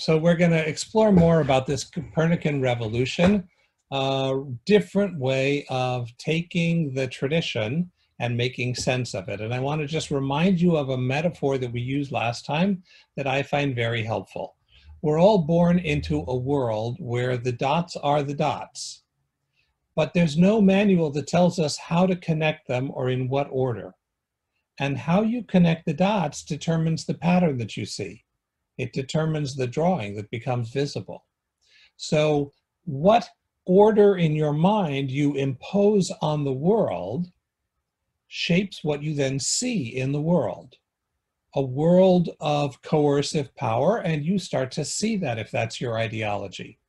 So we're going to explore more about this Copernican revolution, a different way of taking the tradition and making sense of it. And I want to just remind you of a metaphor that we used last time that I find very helpful. We're all born into a world where the dots are the dots, but there's no manual that tells us how to connect them or in what order. And how you connect the dots determines the pattern that you see. It determines the drawing that becomes visible. So what order in your mind you impose on the world shapes what you then see in the world. A world of coercive power, and you start to see that if that's your ideology.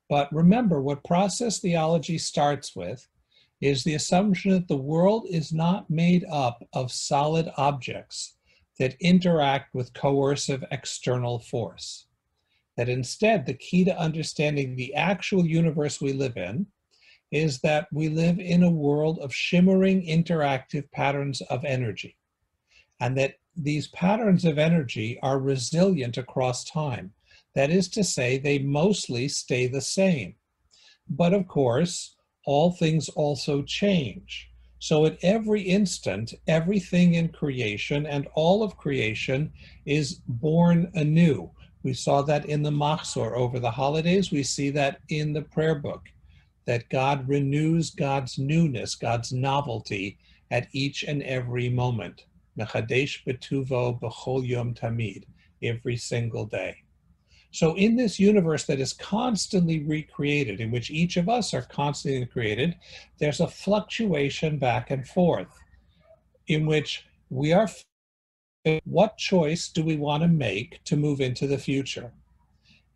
But remember, what process theology starts with is the assumption that the world is not made up of solid objects that interact with coercive external force. That instead, the key to understanding the actual universe we live in is that we live in a world of shimmering interactive patterns of energy, and that these patterns of energy are resilient across time. That is to say, they mostly stay the same. But of course, all things also change. So at every instant, everything in creation and all of creation is born anew. We saw that in the Machzor over the holidays. We see that in the prayer book, that God renews God's newness, God's novelty at each and every moment. Mechadesh betuvo b'chol yom tamid, every single day. So in this universe that is constantly recreated, in which each of us are constantly created, there's a fluctuation back and forth in which we are, what choice do we want to make to move into the future?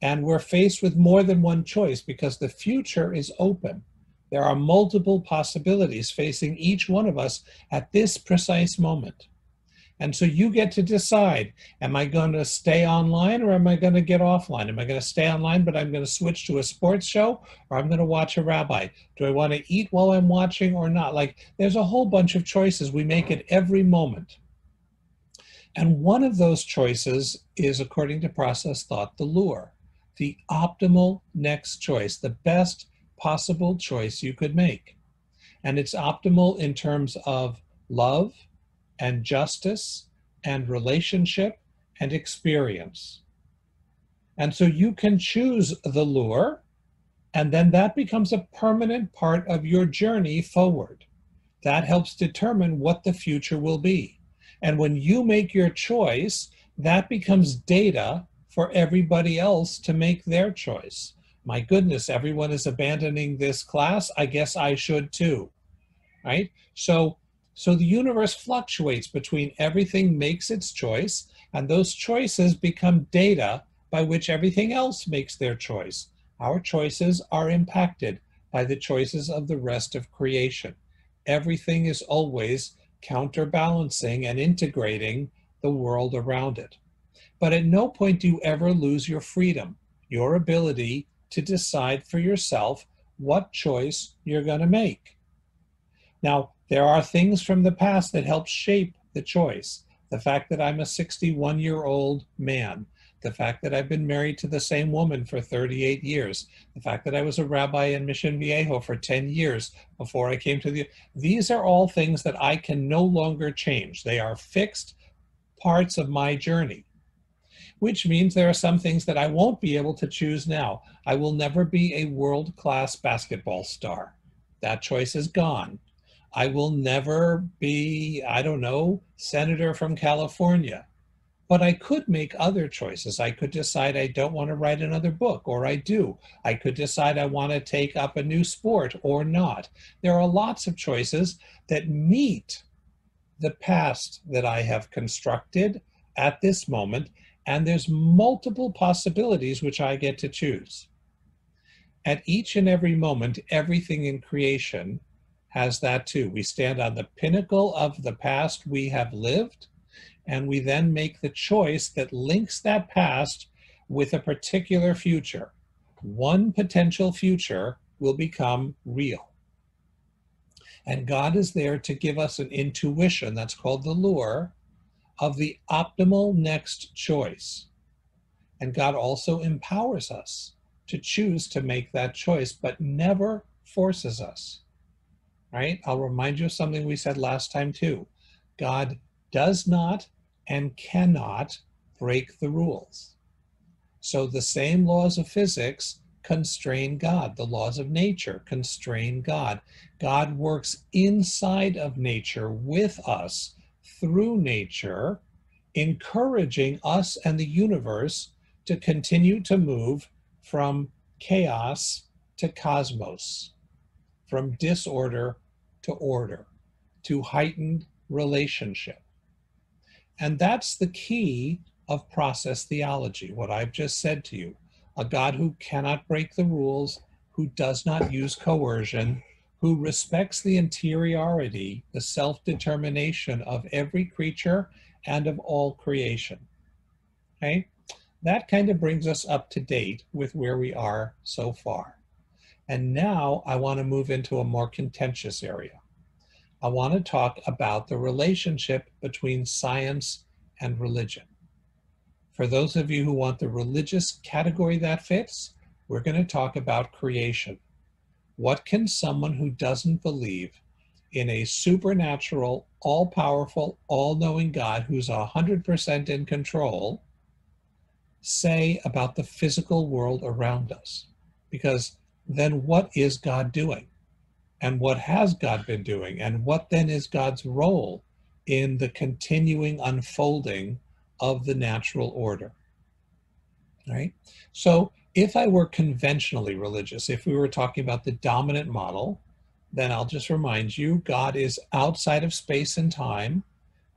And we're faced with more than one choice because the future is open. There are multiple possibilities facing each one of us at this precise moment. And so you get to decide, am I going to stay online or am I going to get offline? Am I going to stay online, but I'm going to switch to a sports show, or I'm going to watch a rabbi? Do I want to eat while I'm watching or not? Like, there's a whole bunch of choices we make at every moment. And one of those choices is, according to process thought, the lure, the optimal next choice, the best possible choice you could make. And it's optimal in terms of love and justice and relationship and experience. And so you can choose the lure, and then that becomes a permanent part of your journey forward. That helps determine what the future will be. And when you make your choice, that becomes data for everybody else to make their choice. My goodness, everyone is abandoning this class. I guess I should too, right? So the universe fluctuates between everything makes its choice, and those choices become data by which everything else makes their choice. Our choices are impacted by the choices of the rest of creation. Everything is always counterbalancing and integrating the world around it. But at no point do you ever lose your freedom, your ability to decide for yourself what choice you're going to make. Now, there are things from the past that help shape the choice. The fact that I'm a 61-year-old man, the fact that I've been married to the same woman for 38 years, the fact that I was a rabbi in Mission Viejo for 10 years before I came to these are all things that I can no longer change. They are fixed parts of my journey, which means there are some things that I won't be able to choose now. I will never be a world-class basketball star. That choice is gone. I will never be, I don't know, senator from California. But I could make other choices. I could decide I don't want to write another book, or I do. I could decide I want to take up a new sport or not. There are lots of choices that meet the past that I have constructed at this moment, and there's multiple possibilities which I get to choose. At each and every moment, everything in creation has that too. We stand on the pinnacle of the past we have lived, and we then make the choice that links that past with a particular future. One potential future will become real. And God is there to give us an intuition, that's called the lure, of the optimal next choice. And God also empowers us to choose to make that choice, but never forces us, right? I'll remind you of something we said last time too. God does not and cannot break the rules. So the same laws of physics constrain God. The laws of nature constrain God. God works inside of nature with us through nature, encouraging us and the universe to continue to move from chaos to cosmos, from disorder to order, to heightened relationship. And that's the key of process theology, what I've just said to you. A God who cannot break the rules, who does not use coercion, who respects the interiority, the self-determination of every creature and of all creation. Okay? That kind of brings us up to date with where we are so far. And now I want to move into a more contentious area. I want to talk about the relationship between science and religion. For those of you who want the religious category that fits, we're going to talk about creation. What can someone who doesn't believe in a supernatural, all-powerful, all-knowing God who's 100% in control say about the physical world around us? Because then what is God doing? And what has God been doing? And what then is God's role in the continuing unfolding of the natural order? Right? So if I were conventionally religious, if we were talking about the dominant model, then I'll just remind you, God is outside of space and time.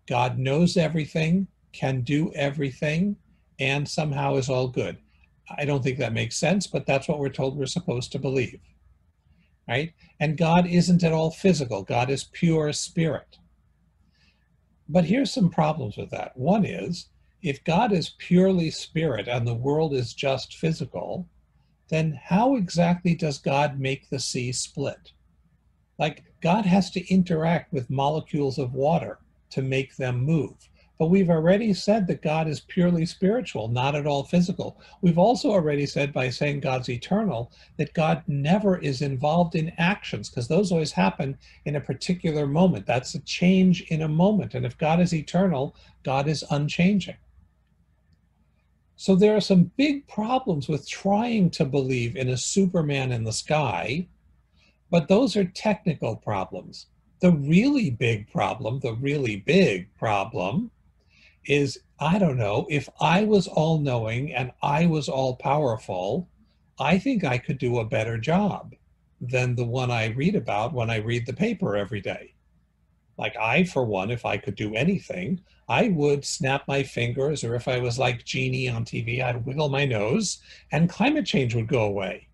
God knows everything, can do everything, and somehow is all good. I don't think that makes sense, but that's what we're told we're supposed to believe. Right? And God isn't at all physical. God is pure spirit. But here's some problems with that. One is, if God is purely spirit and the world is just physical, then how exactly does God make the sea split? Like, God has to interact with molecules of water to make them move. But we've already said that God is purely spiritual, not at all physical. We've also already said, by saying God's eternal, that God never is involved in actions, because those always happen in a particular moment. That's a change in a moment. And if God is eternal, God is unchanging. So there are some big problems with trying to believe in a Superman in the sky, but those are technical problems. The really big problem is, I don't know, if I was all-knowing and I was all-powerful, I think I could do a better job than the one I read about when I read the paper every day. Like, I, for one, if I could do anything, I would snap my fingers, or if I was like Genie on TV, I'd wiggle my nose and climate change would go away,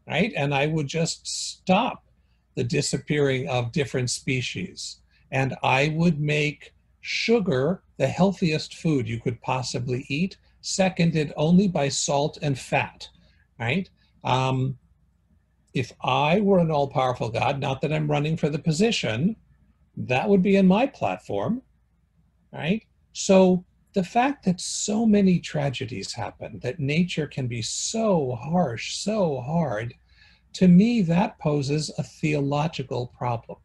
right? And I would just stop the disappearing of different species. And I would make sugar the healthiest food you could possibly eat, seconded only by salt and fat, right? If I were an all-powerful God, not that I'm running for the position, that would be in my platform, right? So the fact that so many tragedies happen, that nature can be so harsh, so hard, to me, that poses a theological problem.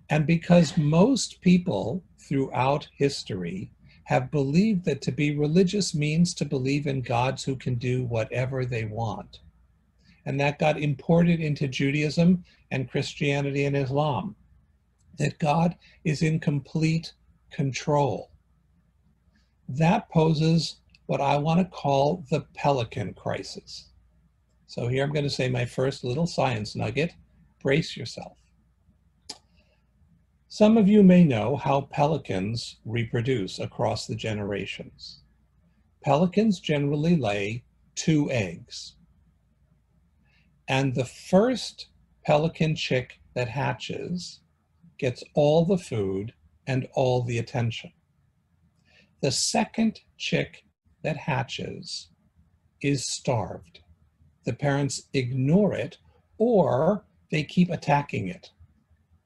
And because most people throughout history have believed that to be religious means to believe in gods who can do whatever they want. And that got imported into Judaism and Christianity and Islam, that God is in complete control. That poses what I want to call the pelican crisis. So here I'm going to say my first little science nugget. Brace yourself. Some of you may know how pelicans reproduce across the generations. Pelicans generally lay 2 eggs. And the first pelican chick that hatches gets all the food and all the attention. The second chick that hatches is starved. The parents ignore it, or they keep attacking it.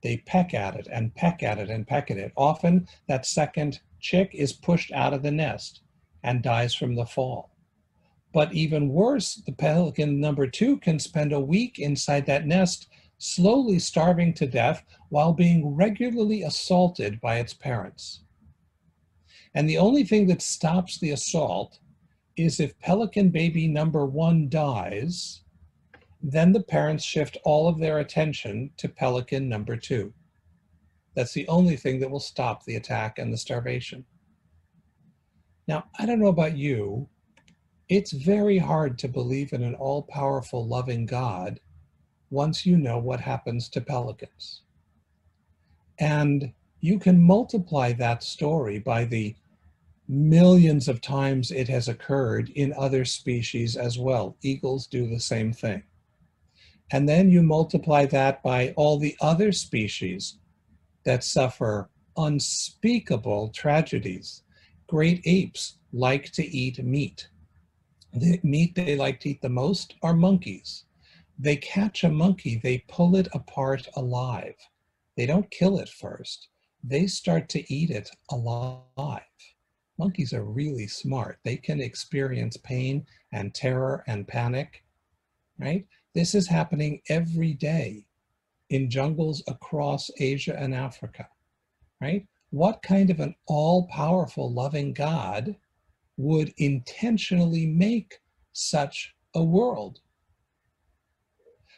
They peck at it and peck at it and peck at it. Often that second chick is pushed out of the nest. and dies from the fall. But even worse, the pelican number 2 can spend a week inside that nest, slowly starving to death while being regularly assaulted by its parents. And the only thing that stops the assault is if pelican baby number 1 dies, then the parents shift all of their attention to pelican number 2. That's the only thing that will stop the attack and the starvation. Now, I don't know about you, it's very hard to believe in an all-powerful, loving God once you know what happens to pelicans. And you can multiply that story by the millions of times it has occurred in other species as well. Eagles do the same thing. And then you multiply that by all the other species that suffer unspeakable tragedies. Great apes like to eat meat. The meat they like to eat the most are monkeys. They catch a monkey, they pull it apart alive. They don't kill it first. They start to eat it alive. Monkeys are really smart. They can experience pain and terror and panic, right? This is happening every day in jungles across Asia and Africa, right? What kind of an all-powerful, loving God would intentionally make such a world?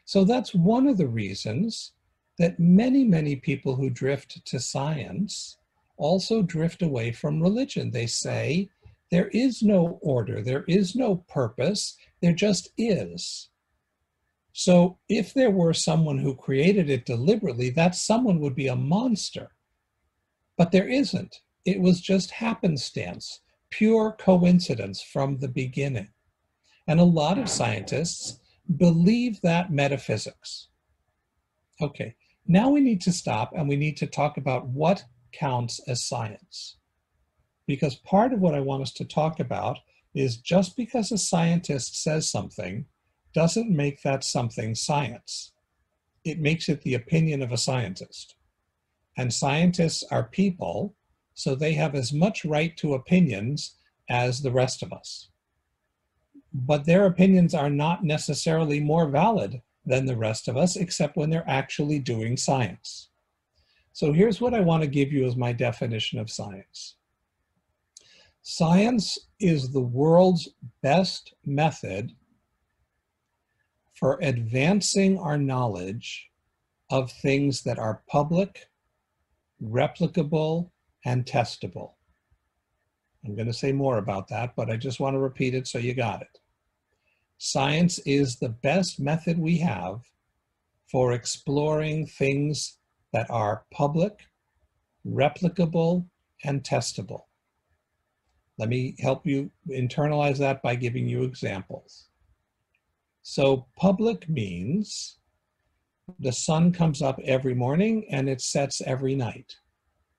So that's one of the reasons that many, many people who drift to science also drift away from religion. They say there is no order, there is no purpose, there just is. So if there were someone who created it deliberately, that someone would be a monster. But there isn't. It was just happenstance, pure coincidence from the beginning. And a lot of scientists believe that metaphysics. Okay, now we need to stop and we need to talk about what counts as science. Because part of what I want us to talk about is just because a scientist says something doesn't make that something science. It makes it the opinion of a scientist. And scientists are people, so they have as much right to opinions as the rest of us. But their opinions are not necessarily more valid than the rest of us, except when they're actually doing science. So here's what I want to give you as my definition of science. Science is the world's best method for advancing our knowledge of things that are public, replicable, and testable. I'm going to say more about that, but I just want to repeat it so you got it. Science is the best method we have for exploring things that are public, replicable, and testable. Let me help you internalize that by giving you examples. So public means the sun comes up every morning and it sets every night.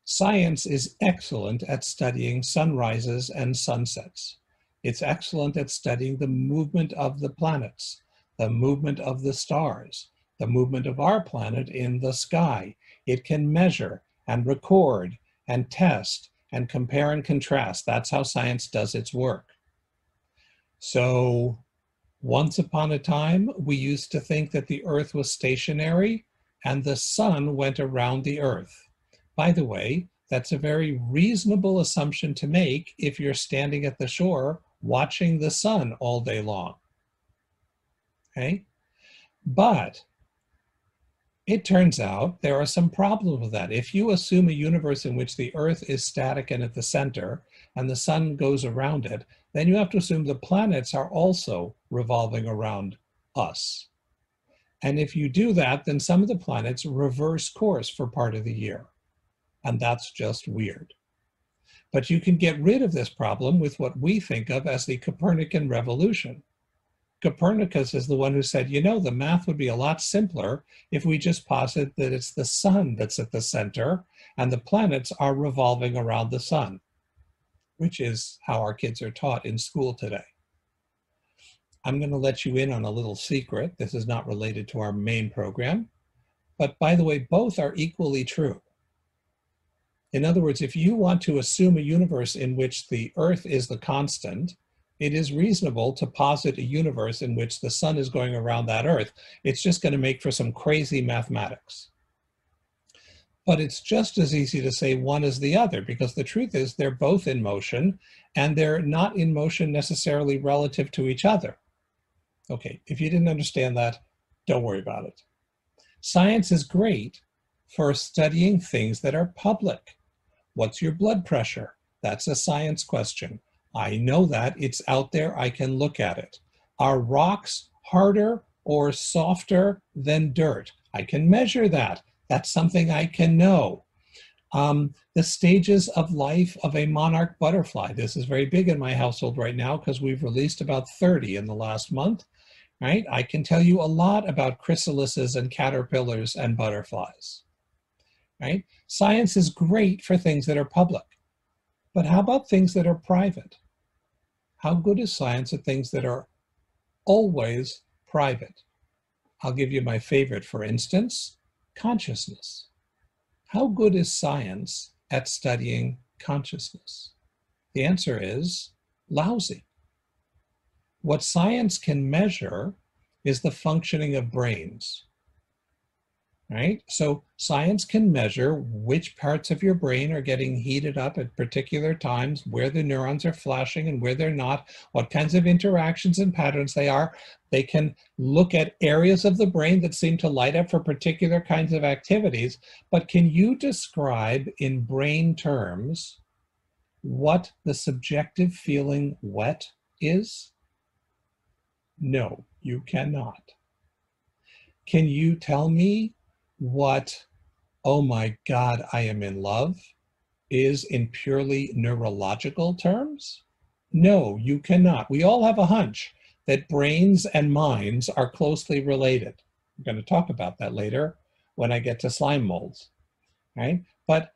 Science is excellent at studying sunrises and sunsets. It's excellent at studying the movement of the planets, the movement of the stars, the movement of our planet in the sky. It can measure and record and test and compare and contrast. That's how science does its work. So once upon a time, we used to think that the Earth was stationary and the sun went around the Earth. By the way, that's a very reasonable assumption to make if you're standing at the shore watching the sun all day long. Okay? But it turns out there are some problems with that. If you assume a universe in which the Earth is static and at the center, and the sun goes around it, then you have to assume the planets are also revolving around us. And if you do that, then some of the planets reverse course for part of the year. And that's just weird. But you can get rid of this problem with what we think of as the Copernican revolution. Copernicus is the one who said, you know, the math would be a lot simpler if we just posit that it's the sun that's at the center and the planets are revolving around the sun, which is how our kids are taught in school today. I'm going to let you in on a little secret. This is not related to our main program. But by the way, both are equally true. In other words, if you want to assume a universe in which the Earth is the constant, it is reasonable to posit a universe in which the sun is going around that Earth. It's just going to make for some crazy mathematics. But it's just as easy to say one is the other, because the truth is they're both in motion, and they're not in motion necessarily relative to each other. Okay, if you didn't understand that, don't worry about it. Science is great for studying things that are public. What's your blood pressure? That's a science question. I know that. It's out there. I can look at it. Are rocks harder or softer than dirt? I can measure that. That's something I can know. The stages of life of a monarch butterfly. This is very big in my household right now because we've released about 30 in the last month. Right? I can tell you a lot about chrysalises and caterpillars and butterflies. Right? Science is great for things that are public. But how about things that are private? How good is science at things that are always private? I'll give you my favorite, for instance, consciousness. How good is science at studying consciousness? The answer is lousy. What science can measure is the functioning of brains, right? So science can measure which parts of your brain are getting heated up at particular times, where the neurons are flashing and where they're not, what kinds of interactions and patterns they are. They can look at areas of the brain that seem to light up for particular kinds of activities, but can you describe in brain terms what the subjective feeling wet is? No, you cannot. Can you tell me what, oh my God, I am in love is in purely neurological terms? No, you cannot. We all have a hunch that brains and minds are closely related. I'm going to talk about that later when I get to slime molds, right? But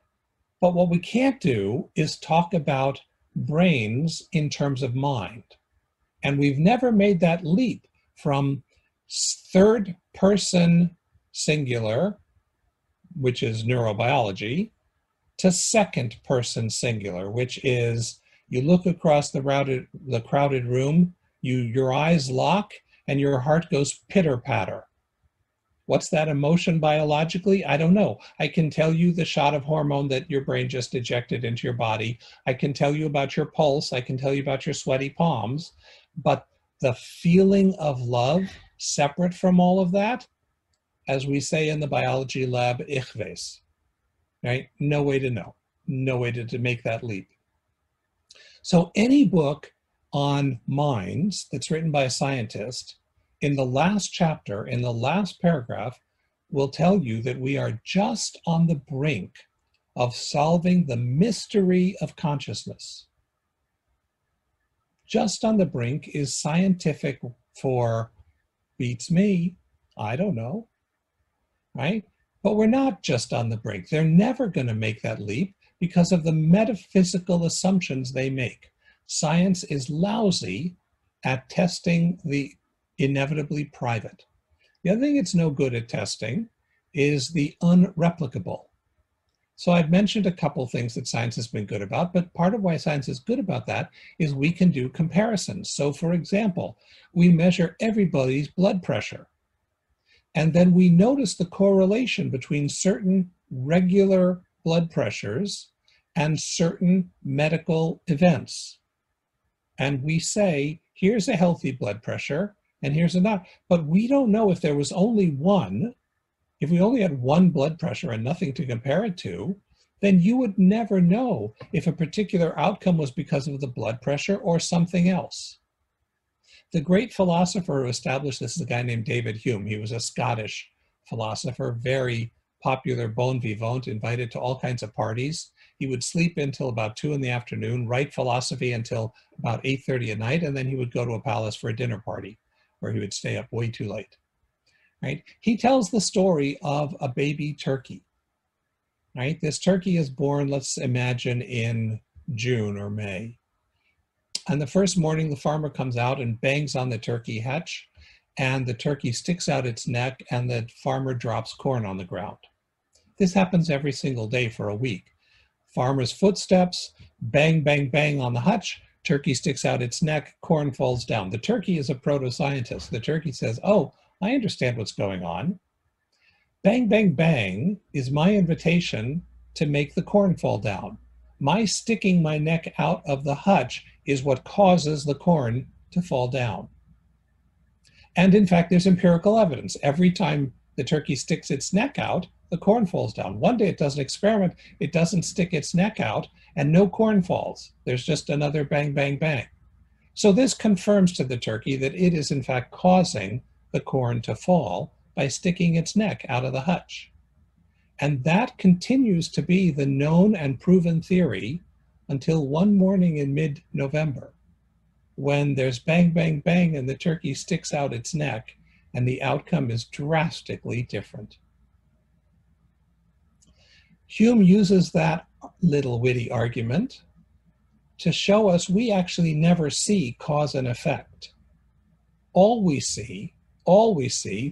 what we can't do is talk about brains in terms of mind. And we've never made that leap from third person singular, which is neurobiology, to second person singular, which is you look across the crowded room, your eyes lock, and your heart goes pitter-patter. What's that emotion biologically? I don't know. I can tell you the shot of hormone that your brain just ejected into your body. I can tell you about your pulse. I can tell you about your sweaty palms. But the feeling of love, separate from all of that, as we say in the biology lab, ich weiß, right? No way to know. No way to make that leap. So any book on minds that's written by a scientist, in the last chapter, in the last paragraph, will tell you that we are just on the brink of solving the mystery of consciousness. Just on the brink is scientific for beats me, I don't know, right? But we're not just on the brink. They're never going to make that leap because of the metaphysical assumptions they make. Science is lousy at testing the inevitably private. The other thing it's no good at testing is the unreplicable. So I've mentioned a couple things that science has been good about, but part of why science is good about that is we can do comparisons. So for example, we measure everybody's blood pressure, and then we notice the correlation between certain regular blood pressures and certain medical events. And we say, here's a healthy blood pressure, and here's a not. But we don't know if there was only one. If we only had one blood pressure and nothing to compare it to, then you would never know if a particular outcome was because of the blood pressure or something else. The great philosopher who established this is a guy named David Hume. He was a Scottish philosopher, very popular, bon vivant, invited to all kinds of parties. He would sleep until about 2 in the afternoon, write philosophy until about 8:30 at night, and then he would go to a palace for a dinner party where he would stay up way too late. Right? He tells the story of a baby turkey. Right? This turkey is born, let's imagine, in June or May. And the first morning, the farmer comes out and bangs on the turkey hatch, and the turkey sticks out its neck, and the farmer drops corn on the ground. This happens every single day for a week. Farmer's footsteps, bang, bang, bang on the hutch, turkey sticks out its neck, corn falls down. The turkey is a proto-scientist. The turkey says, oh, I understand what's going on. Bang, bang, bang is my invitation to make the corn fall down. My sticking my neck out of the hutch is what causes the corn to fall down. And in fact, there's empirical evidence. Every time the turkey sticks its neck out, the corn falls down. One day it does an experiment, it doesn't stick its neck out, and no corn falls. There's just another bang, bang, bang. So this confirms to the turkey that it is in fact causing the corn to fall by sticking its neck out of the hutch. And that continues to be the known and proven theory until one morning in mid-November, when there's bang, bang, bang, and the turkey sticks out its neck, and the outcome is drastically different. Hume uses that little witty argument to show us we actually never see cause and effect. All we see,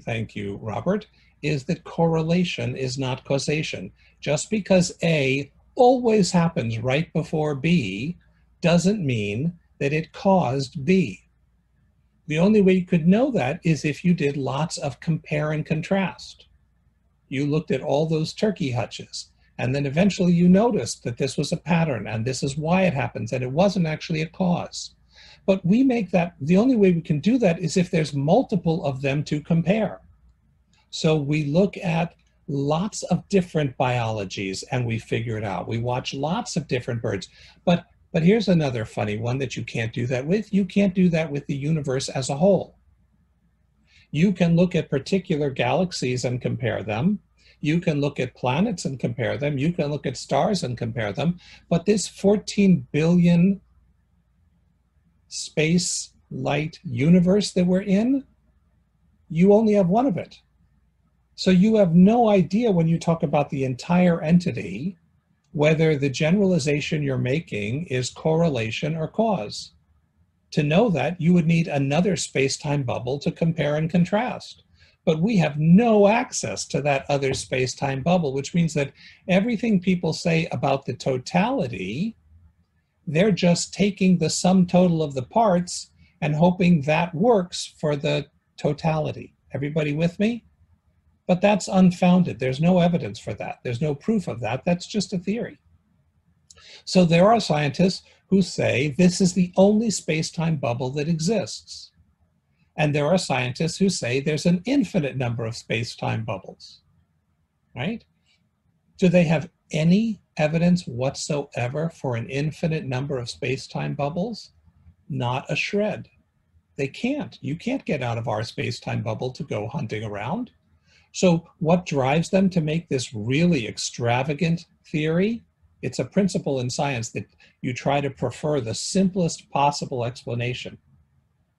thank you, Robert, is that correlation is not causation. Just because A always happens right before B doesn't mean that it caused B. The only way you could know that is if you did lots of compare and contrast. You looked at all those turkey hutches, and then eventually you noticed that this was a pattern, and this is why it happens, and it wasn't actually a cause. But we make that, the only way we can do that is if there's multiple of them to compare. So we look at lots of different biologies and we figure it out. We watch lots of different birds. But here's another funny one that you can't do that with. You can't do that with the universe as a whole. You can look at particular galaxies and compare them. You can look at planets and compare them. You can look at stars and compare them. But this 14 billion space light universe that we're in, you only have one of it. So you have no idea when you talk about the entire entity whether the generalization you're making is correlation or cause. To know that, you would need another space-time bubble to compare and contrast. But we have no access to that other space-time bubble, which means that everything people say about the totality, they're just taking the sum total of the parts and hoping that works for the totality. Everybody with me? But that's unfounded. There's no evidence for that. There's no proof of that. That's just a theory. So there are scientists who say this is the only space-time bubble that exists. And there are scientists who say there's an infinite number of space-time bubbles, right? Do they have any evidence whatsoever for an infinite number of space-time bubbles? Not a shred. They can't. You can't get out of our space-time bubble to go hunting around. So what drives them to make this really extravagant theory? It's a principle in science that you try to prefer the simplest possible explanation.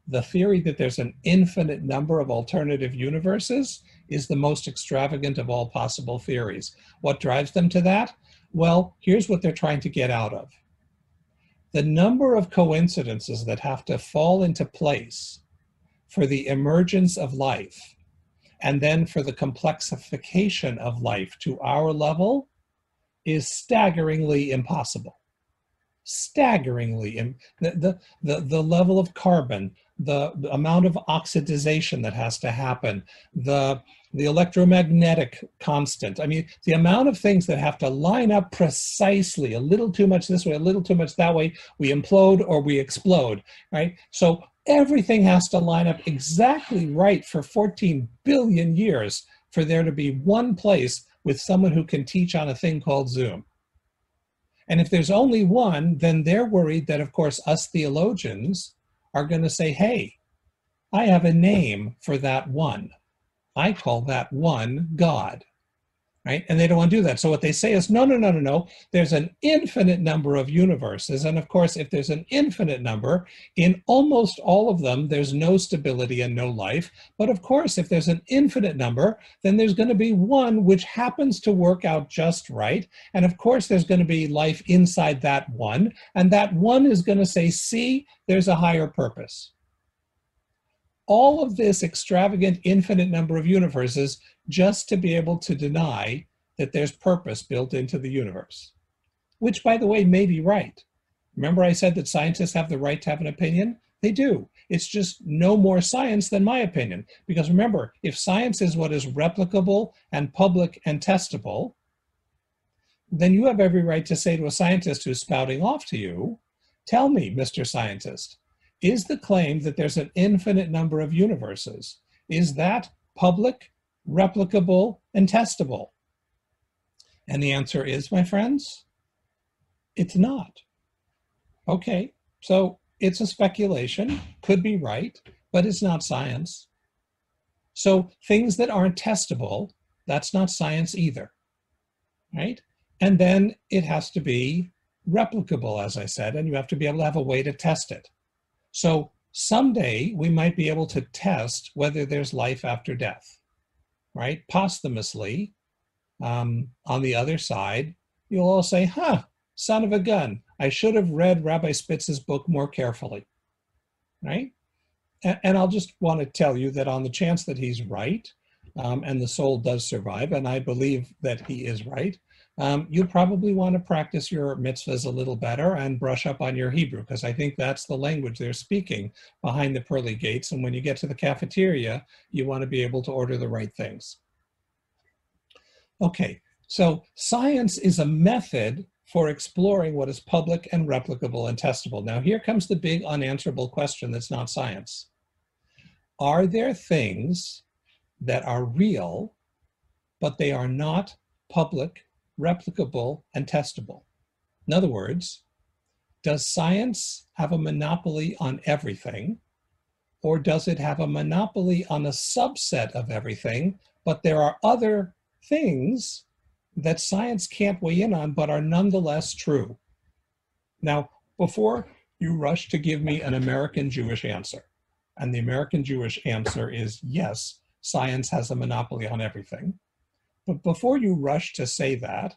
The theory that there's an infinite number of alternative universes is the most extravagant of all possible theories. What drives them to that? Well, here's what they're trying to get out of. The number of coincidences that have to fall into place for the emergence of life and then for the complexification of life to our level is staggeringly impossible. Staggeringly, the level of carbon, the amount of oxidization that has to happen, the electromagnetic constant. I mean, the amount of things that have to line up precisely, a little too much this way, a little too much that way, we implode or we explode, right? So everything has to line up exactly right for 14 billion years for there to be one place with someone who can teach on a thing called Zoom. And if there's only one, then they're worried that, of course, us theologians are going to say, hey, I have a name for that one. I call that one God, right? And they don't want to do that. So what they say is, no. There's an infinite number of universes. And of course, if there's an infinite number, in almost all of them, there's no stability and no life. But of course, if there's an infinite number, then there's going to be one which happens to work out just right. And of course, there's going to be life inside that one. And that one is going to say, see, there's a higher purpose. All of this extravagant infinite number of universes just to be able to deny that there's purpose built into the universe. which, by the way, may be right. Remember I said that scientists have the right to have an opinion? They do. It's just no more science than my opinion. Because remember, if science is what is replicable and public and testable, then you have every right to say to a scientist who's spouting off to you, tell me, Mr. Scientist, is the claim that there's an infinite number of universes, is that public, replicable, and testable? And the answer is, my friends, it's not. Okay, so it's a speculation, could be right, but it's not science. So things that aren't testable, that's not science either, right? And then it has to be replicable, as I said, and you have to be able to have a way to test it. So someday we might be able to test whether there's life after death, right? Posthumously, on the other side, you'll all say, huh, son of a gun, I should have read Rabbi Spitz's book more carefully, right? And I'll just want to tell you that on the chance that he's right, and the soul does survive, and I believe that he is right, you'll probably want to practice your mitzvahs a little better and brush up on your Hebrew, because I think that's the language they're speaking behind the pearly gates. And when you get to the cafeteria, you want to be able to order the right things. Okay, so science is a method for exploring what is public and replicable and testable. Now here comes the big unanswerable question that's not science. Are there things that are real, but they are not public, replicable, and testable? In other words, does science have a monopoly on everything, or does it have a monopoly on a subset of everything, but there are other things that science can't weigh in on but are nonetheless true? Now, before you rush to give me an American Jewish answer, and the American Jewish answer is yes, science has a monopoly on everything. But before you rush to say that,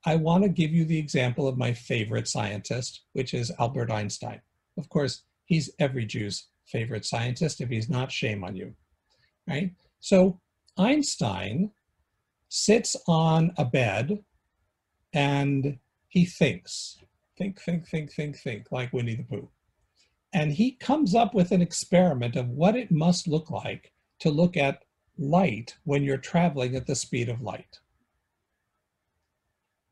I want to give you the example of my favorite scientist, which is Albert Einstein. Of course, he's every Jew's favorite scientist. If he's not, shame on you, right? So Einstein sits on a bed and he thinks, think, like Winnie the Pooh. And he comes up with an experiment of what it must look like to look at light when you're traveling at the speed of light.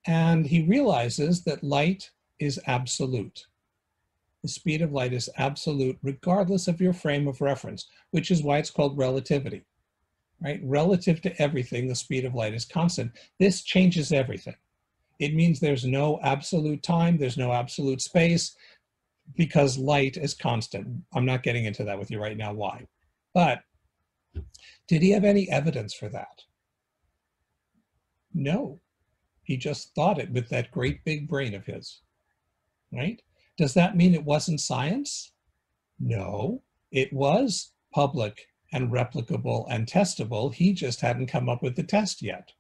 And he realizes that light is absolute. The speed of light is absolute regardless of your frame of reference, which is why it's called relativity, right? Relative to everything, the speed of light is constant. This changes everything. It means there's no absolute time, there's no absolute space, because light is constant. I'm not getting into that with you right now, why. But did he have any evidence for that? No. He just thought it with that great big brain of his, right? Does that mean it wasn't science? No, it was public and replicable and testable. He just hadn't come up with the test yet.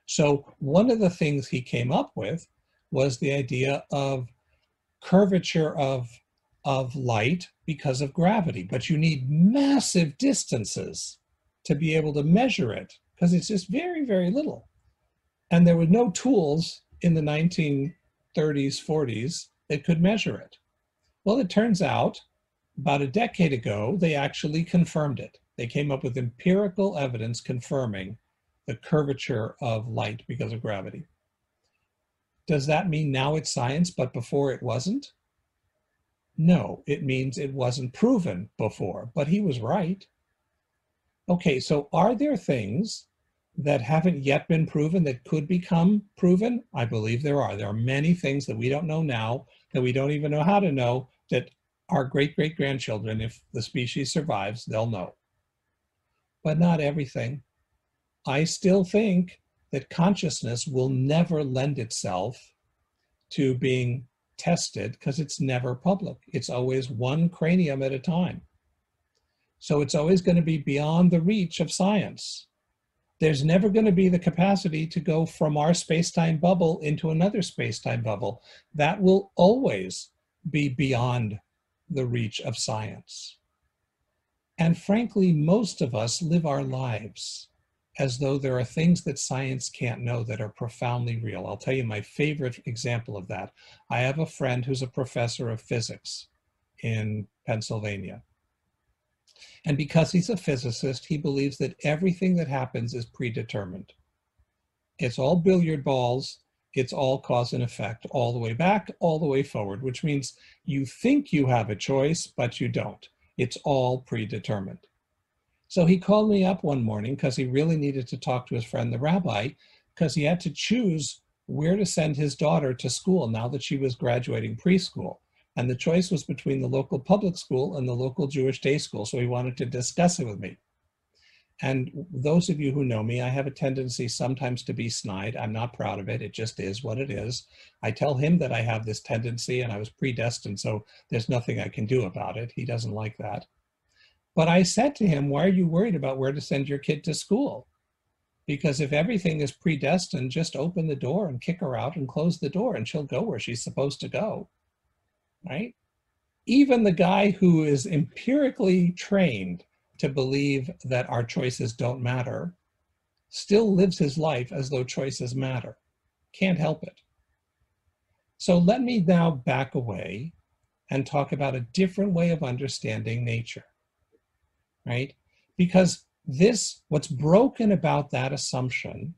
So one of the things he came up with was the idea of curvature of light because of gravity, but you need massive distances to be able to measure it because it's just very, very little. And there were no tools in the 1930s, 40s that could measure it. Well, it turns out about a decade ago, they actually confirmed it. They came up with empirical evidence confirming the curvature of light because of gravity. Does that mean now it's science, but before it wasn't? No, it means it wasn't proven before, but he was right. Okay, so are there things that haven't yet been proven that could become proven? I believe there are. There are many things that we don't know now, that we don't even know how to know, that our great-great-grandchildren, if the species survives, they'll know. But not everything. I still think that consciousness will never lend itself to being tested because it's never public. It's always one cranium at a time. So it's always going to be beyond the reach of science. There's never going to be the capacity to go from our space-time bubble into another space-time bubble. That will always be beyond the reach of science. And frankly, most of us live our lives as though there are things that science can't know that are profoundly real. I'll tell you my favorite example of that. I have a friend who's a professor of physics in Pennsylvania. And because he's a physicist, he believes that everything that happens is predetermined. It's all billiard balls. It's all cause and effect, all the way back, all the way forward, which means you think you have a choice, but you don't. It's all predetermined. So he called me up one morning because he really needed to talk to his friend, the rabbi, because he had to choose where to send his daughter to school now that she was graduating preschool. And the choice was between the local public school and the local Jewish day school. So he wanted to discuss it with me. And those of you who know me, I have a tendency sometimes to be snide. I'm not proud of it. It just is what it is. I tell him that I have this tendency and I was predestined, so there's nothing I can do about it. He doesn't like that. But I said to him, why are you worried about where to send your kid to school? Because if everything is predestined, just open the door and kick her out and close the door and she'll go where she's supposed to go, right? Even the guy who is empirically trained to believe that our choices don't matter still lives his life as though choices matter. Can't help it. So let me now back away and talk about a different way of understanding nature, right? Because what's broken about that assumption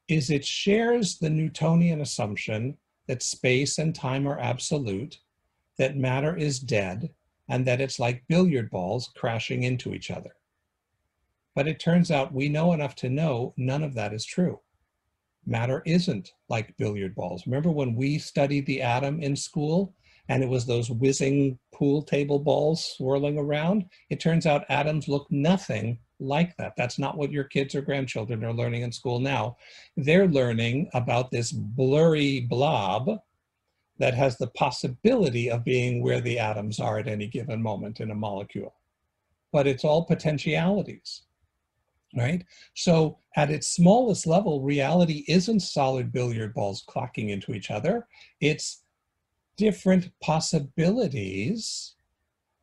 is it shares the Newtonian assumption that space and time are absolute, that matter is dead, and that it's like billiard balls crashing into each other. But it turns out we know enough to know none of that is true. Matter isn't like billiard balls. Remember when we studied the atom in school and it was those whizzing pool table balls swirling around? It turns out atoms look nothing like that. That's not what your kids or grandchildren are learning in school now. They're learning about this blurry blob that has the possibility of being where the atoms are at any given moment in a molecule. But it's all potentialities, right? So at its smallest level, reality isn't solid billiard balls clocking into each other. It's different possibilities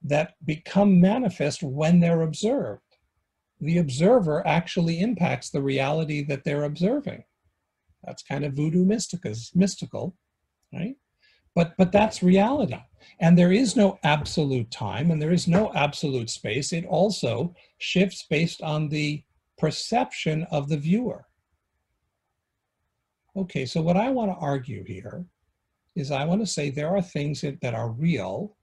that become manifest when they're observed. The observer actually impacts the reality that they're observing. That's kind of voodoo mystical, right? But that's reality. And there is no absolute time and there is no absolute space. It also shifts based on the perception of the viewer. Okay, so what I want to argue here is I want to say there are things that are real,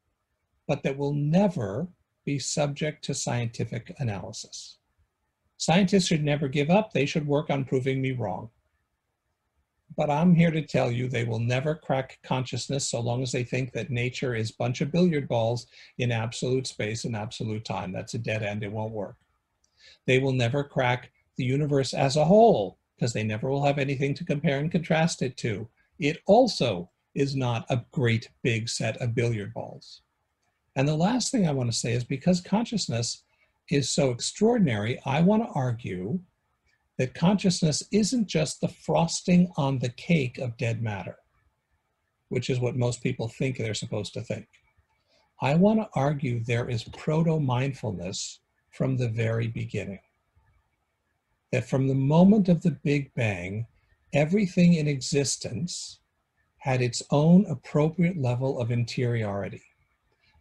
but that will never be subject to scientific analysis. Scientists should never give up. They should work on proving me wrong. But I'm here to tell you they will never crack consciousness so long as they think that nature is a bunch of billiard balls in absolute space and absolute time. That's a dead end. It won't work. They will never crack the universe as a whole because they never will have anything to compare and contrast it to. It also is not a great big set of billiard balls. And the last thing I want to say is because consciousness is so extraordinary, I want to argue that consciousness isn't just the frosting on the cake of dead matter, which is what most people think they're supposed to think. I want to argue there is proto-mindfulness from the very beginning. That from the moment of the Big Bang, everything in existence had its own appropriate level of interiority.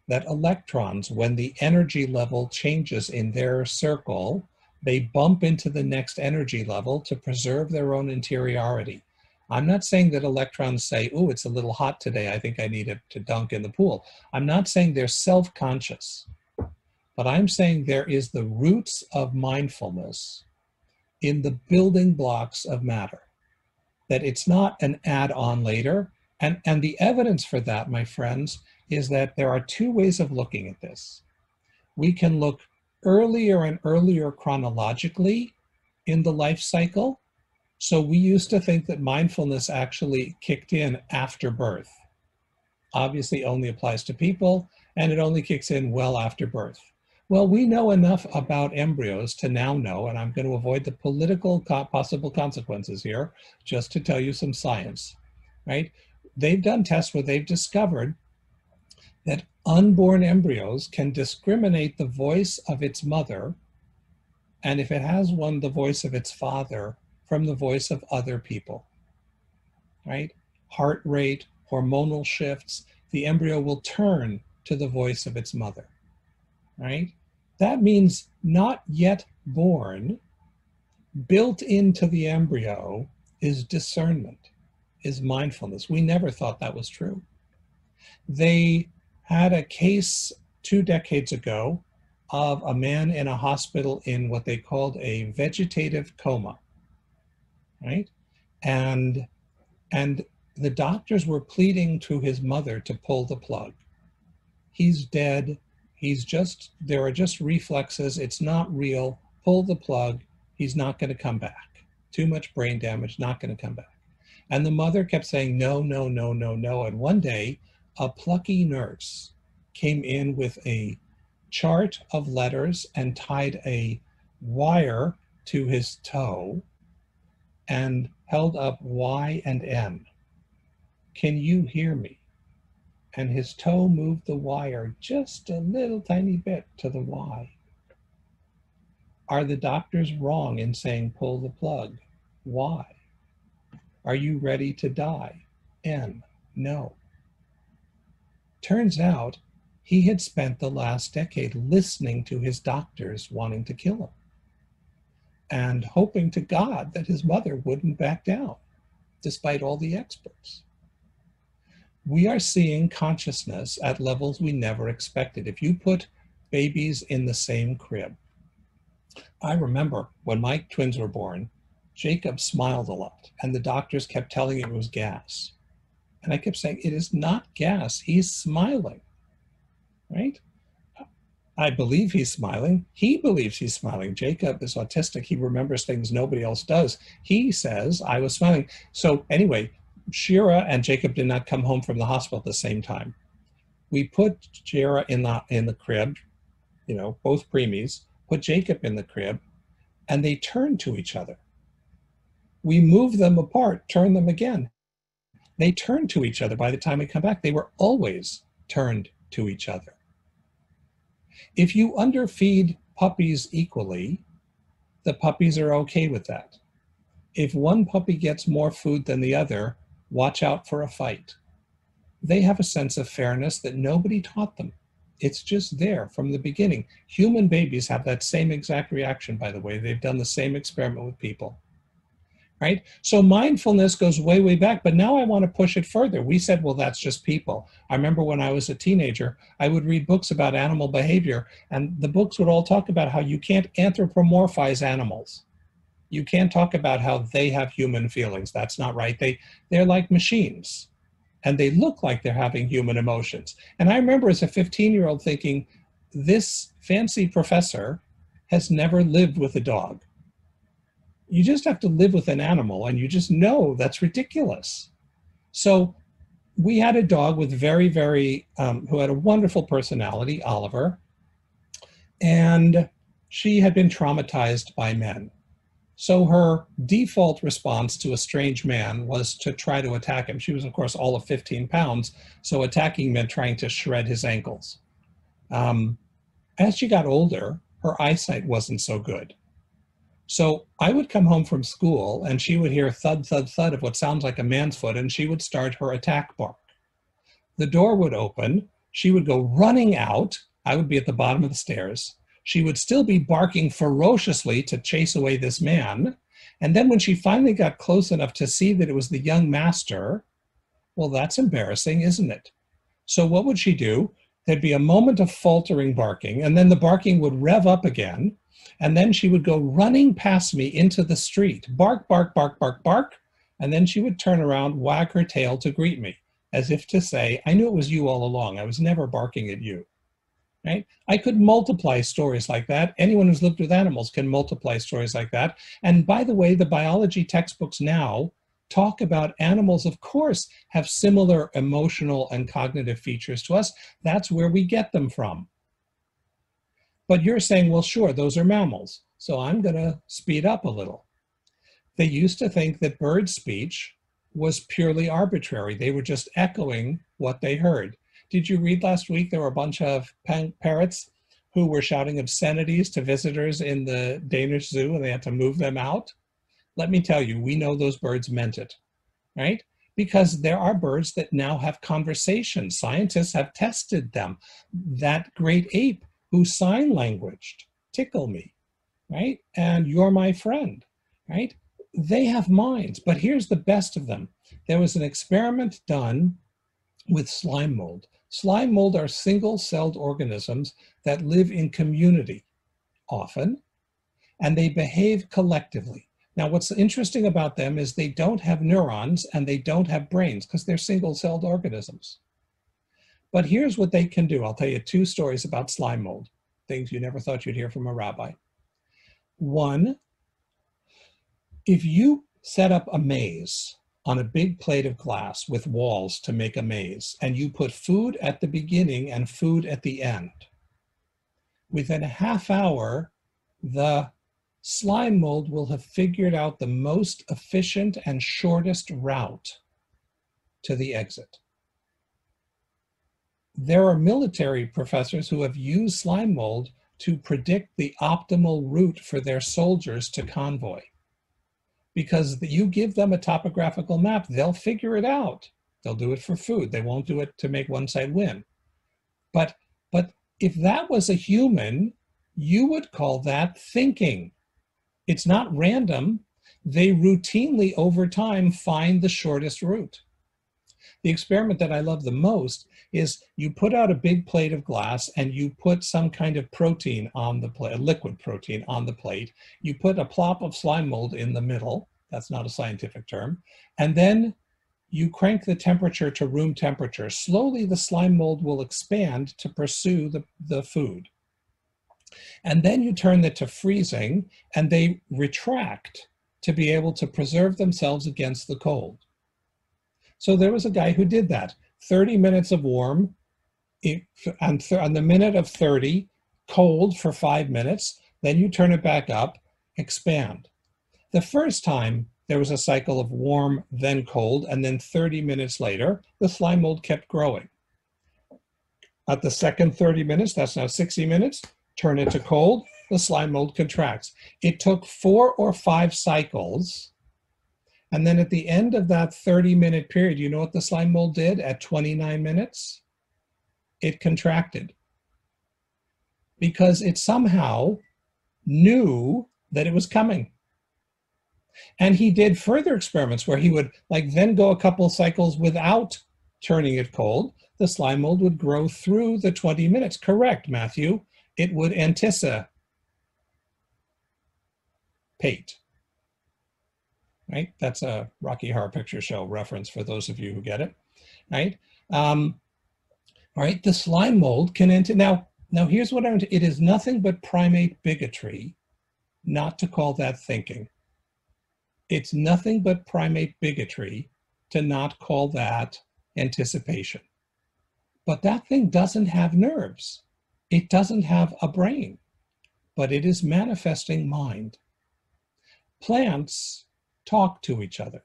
That electrons, when the energy level changes in their circle, they bump into the next energy level to preserve their own interiority. I'm not saying that electrons say, oh, it's a little hot today, I think I need to dunk in the pool. I'm not saying they're self-conscious, but I'm saying there is the roots of mindfulness in the building blocks of matter, that it's not an add-on later. And the evidence for that, my friends, is that there are two ways of looking at this. We can look earlier and earlier chronologically in the life cycle. So we used to think that mindfulness actually kicked in after birth. Obviously only applies to people, and it only kicks in well after birth. Well, we know enough about embryos to now know, and I'm going to avoid the political possible consequences here, just to tell you some science, right? They've done tests where they've discovered that unborn embryos can discriminate the voice of its mother And if it has won the voice of its father from the voice of other people, right? Heart rate, hormonal shifts, the embryo will turn to the voice of its mother, right? That means not yet born, built into the embryo is discernment, is mindfulness. We never thought that was true. They had a case 2 decades ago of a man in a hospital in what they called a vegetative coma, right? And the doctors were pleading to his mother to pull the plug. He's dead. There are just reflexes. It's not real. Pull the plug. He's not going to come back. Too much brain damage, not going to come back. And the mother kept saying, no, no, no, no, no. And one day, a plucky nurse came in with a chart of letters and tied a wire to his toe and held up Y and N. Can you hear me? And his toe moved the wire just a little tiny bit to the Y. Are the doctors wrong in saying pull the plug? Why? Are you ready to die? N. No. Turns out he had spent the last decade listening to his doctors wanting to kill him and hoping to God that his mother wouldn't back down, despite all the experts. We are seeing consciousness at levels we never expected. If you put babies in the same crib, I remember when my twins were born, Jacob smiled a lot, and the doctors kept telling him it was gas. And I kept saying, it is not gas, he's smiling, right? I believe he's smiling. He believes he's smiling. Jacob is autistic. He remembers things nobody else does. He says, I was smiling. So anyway, Shira and Jacob did not come home from the hospital at the same time. We put Shira in the crib, both preemies, put Jacob in the crib, and they turned to each other. We moved them apart, turned them again. They turned to each other by the time we come back. They were always turned to each other. If you underfeed puppies equally, the puppies are okay with that. If one puppy gets more food than the other, watch out for a fight. They have a sense of fairness that nobody taught them. It's just there from the beginning. Human babies have that same exact reaction, by the way. They've done the same experiment with people, right? So mindfulness goes way, way back, but now I want to push it further. We said, well, that's just people. I remember when I was a teenager, I would read books about animal behavior, and the books would all talk about how you can't anthropomorphize animals. You can't talk about how they have human feelings. That's not right. They're like machines, and they look like they're having human emotions. And I remember as a 15-year-old thinking, this fancy professor has never lived with a dog. You just have to live with an animal, and you just know that's ridiculous. So we had a dog with who had a wonderful personality, Oliver, and she had been traumatized by men. So her default response to a strange man was to try to attack him. She was, of course, all of 15 pounds, so attacking meant trying to shred his ankles. As she got older, her eyesight wasn't so good. So I would come home from school, and she would hear thud, thud, thud of what sounds like a man's foot, and she would start her attack bark. The door would open. She would go running out. I would be at the bottom of the stairs. She would still be barking ferociously to chase away this man. And then when she finally got close enough to see that it was the young master, well, that's embarrassing, isn't it? So what would she do? There'd be a moment of faltering barking, and then the barking would rev up again. And then she would go running past me into the street, bark, bark, bark, bark, bark. And then she would turn around, wag her tail to greet me, as if to say, I knew it was you all along. I was never barking at you. Right? I could multiply stories like that. Anyone who's lived with animals can multiply stories like that. And by the way, the biology textbooks now talk about animals, of course, have similar emotional and cognitive features to us. That's where we get them from. But you're saying, well, sure, those are mammals. So I'm going to speed up a little. They used to think that bird speech was purely arbitrary. They were just echoing what they heard. Did you read last week there were a bunch of parrots who were shouting obscenities to visitors in the Danish zoo and they had to move them out? Let me tell you, we know those birds meant it, right? Because there are birds that now have conversations. Scientists have tested them. That great ape who sign languaged, tickle me, right? And you're my friend, right? They have minds, but here's the best of them. There was an experiment done with slime mold. Slime mold are single-celled organisms that live in community often, and they behave collectively. Now, what's interesting about them is they don't have neurons and they don't have brains because they're single-celled organisms. But here's what they can do. I'll tell you 2 stories about slime mold, things you never thought you'd hear from a rabbi. One, if you set up a maze on a big plate of glass with walls to make a maze, and you put food at the beginning and food at the end, within a half hour, the slime mold will have figured out the most efficient and shortest route to the exit. There are military professors who have used slime mold to predict the optimal route for their soldiers to convoy. Because you give them a topographical map, they'll figure it out. They'll do it for food. They won't do it to make one side win. But if that was a human, you would call that thinking. It's not random. They routinely, over time, find the shortest route. The experiment that I love the most is you put out a big plate of glass and you put some kind of protein on the plate, a liquid protein on the plate. You put a plop of slime mold in the middle. That's not a scientific term. And then you crank the temperature to room temperature. Slowly, the slime mold will expand to pursue the food. And then you turn it to freezing and they retract to be able to preserve themselves against the cold. So there was a guy who did that. 30 minutes of warm, on the minute of 30, cold for 5 minutes, then you turn it back up, expand. The first time, there was a cycle of warm, then cold, and then 30 minutes later, the slime mold kept growing. At the second 30 minutes, that's now 60 minutes, turn it to cold, the slime mold contracts. It took 4 or 5 cycles. And then at the end of that 30-minute period, you know what the slime mold did at 29 minutes? It contracted. Because it somehow knew that it was coming. And he did further experiments where he would then go a couple cycles without turning it cold. The slime mold would grow through the 20 minutes. Correct, Matthew. It would anticipate. Right? That's a Rocky Horror Picture Show reference for those of you who get it, right? All right, the slime mold can enter. Now here's what it is nothing but primate bigotry not to call that thinking. It's nothing but primate bigotry to not call that anticipation. But that thing doesn't have nerves. It doesn't have a brain, but it is manifesting mind. Plants talk to each other.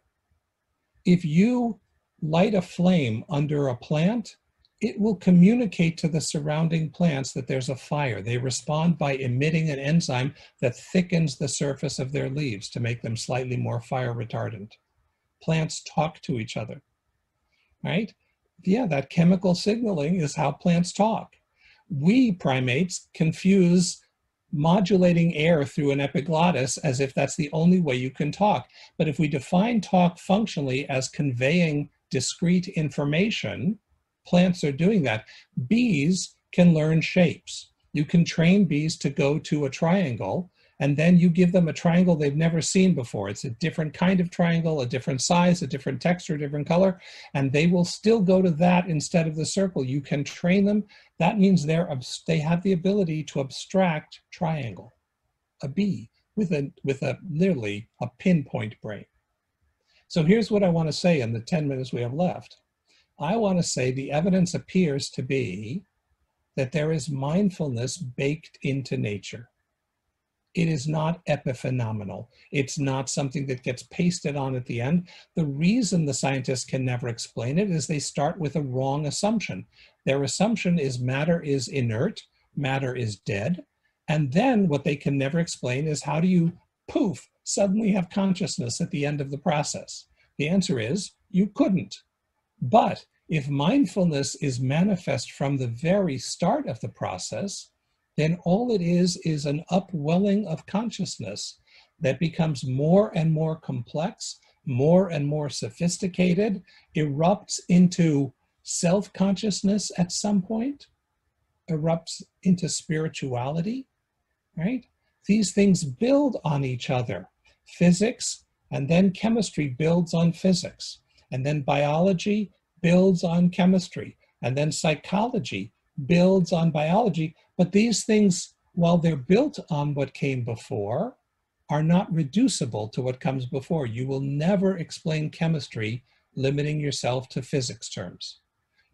If you light a flame under a plant, it will communicate to the surrounding plants that there's a fire. They respond by emitting an enzyme that thickens the surface of their leaves to make them slightly more fire retardant. Plants talk to each other, right? Yeah, that chemical signaling is how plants talk. We primates confuse modulating air through an epiglottis as if that's the only way you can talk. But if we define talk functionally as conveying discrete information, plants are doing that. Bees can learn shapes. You can train bees to go to a triangle, and then you give them a triangle they've never seen before. It's a different kind of triangle, a different size, a different texture, a different color, and they will still go to that instead of the circle. You can train them. That means they have the ability to abstract triangle, a bee with literally a pinpoint brain. So here's what I want to say in the 10 minutes we have left. I want to say the evidence appears to be that there is mindfulness baked into nature. It is not epiphenomenal. It's not something that gets pasted on at the end. The reason the scientists can never explain it is they start with a wrong assumption. Their assumption is matter is inert. matter is dead. And then what they can never explain is, how do you, poof, suddenly have consciousness at the end of the process? The answer is, you couldn't. But if mindfulness is manifest from the very start of the process, then all it is an upwelling of consciousness that becomes more and more complex, more and more sophisticated, erupts into self-consciousness at some point, erupts into spirituality, right? These things build on each other. Physics and then chemistry builds on physics, and then biology builds on chemistry, and then psychology builds on biology. But these things, while they're built on what came before, are not reducible to what comes before. You will never explain chemistry limiting yourself to physics terms.